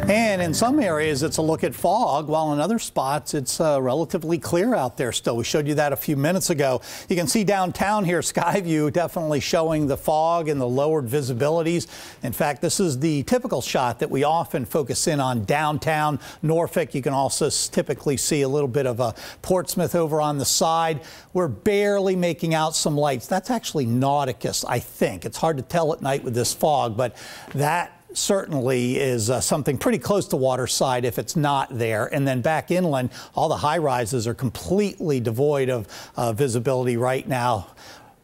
And in some areas, it's a look at fog, while in other spots, it's relatively clear out there still. We showed you that a few minutes ago. You can see downtown here, sky view definitely showing the fog and the lowered visibilities. In fact, this is the typical shot that we often focus in on downtown Norfolk. You can also typically see a little bit of a Portsmouth over on the side. We're barely making out some lights. That's actually Nauticus, I think. It's hard to tell at night with this fog, but that certainly is something pretty close to waterside if it's not there. And then back inland, all the high rises are completely devoid of visibility right now.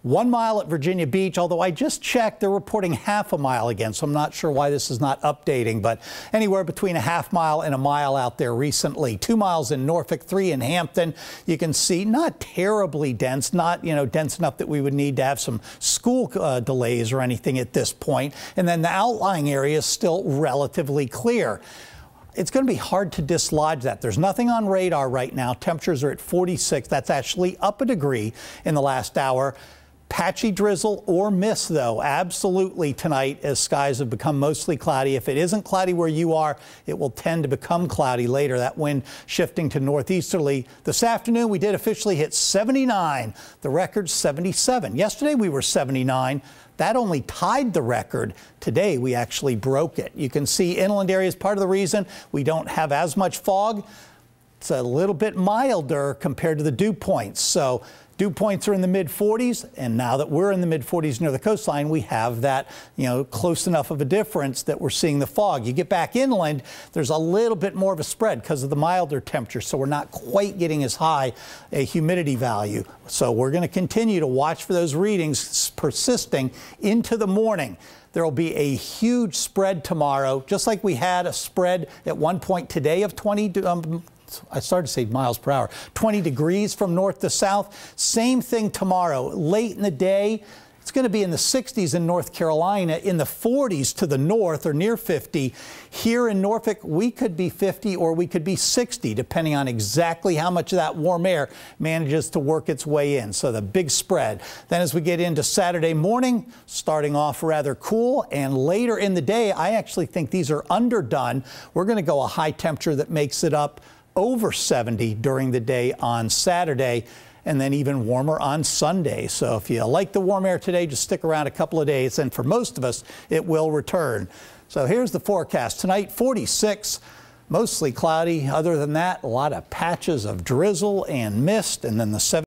1 mile at Virginia Beach, although I just checked, they're reporting half a mile again, so I'm not sure why this is not updating, but anywhere between a half mile and a mile out there recently. 2 miles in Norfolk, 3 in Hampton. You can see not terribly dense, not dense enough that we would need to have some school delays or anything at this point. And then the outlying area is still relatively clear. It's going to be hard to dislodge that. There's nothing on radar right now. Temperatures are at 46. That's actually up a degree in the last hour. Patchy drizzle or mist, though, absolutely tonight as skies have become mostly cloudy. If it isn't cloudy where you are, it will tend to become cloudy later. That wind shifting to northeasterly. This afternoon, we did officially hit 79. The record's 77. Yesterday, we were 79. That only tied the record. Today, we actually broke it. You can see inland areas. Part of the reason we don't have as much fog, it's a little bit milder compared to the dew points. So dew points are in the mid-40s, and now that we're in the mid-40s near the coastline, we have that, close enough of a difference that we're seeing the fog. You get back inland, there's a little bit more of a spread because of the milder temperature, so we're not quite getting as high a humidity value. So we're going to continue to watch for those readings persisting into the morning. There will be a huge spread tomorrow, just like we had a spread at one point today of 20 I started to say miles per hour, 20 degrees from north to south. Same thing tomorrow. Late in the day, it's going to be in the 60s in North Carolina, in the 40s to the north or near 50. Here in Norfolk, we could be 50 or we could be 60, depending on exactly how much of that warm air manages to work its way in. So the big spread. Then as we get into Saturday morning, starting off rather cool, and later in the day, I actually think these are underdone. We're going to go a high temperature that makes it up over 70 during the day on Saturday, and then even warmer on Sunday. So if you like the warm air today, just stick around a couple of days, and for most of us, it will return. So here's the forecast. Tonight, 46, mostly cloudy. Other than that, a lot of patches of drizzle and mist, and then the 70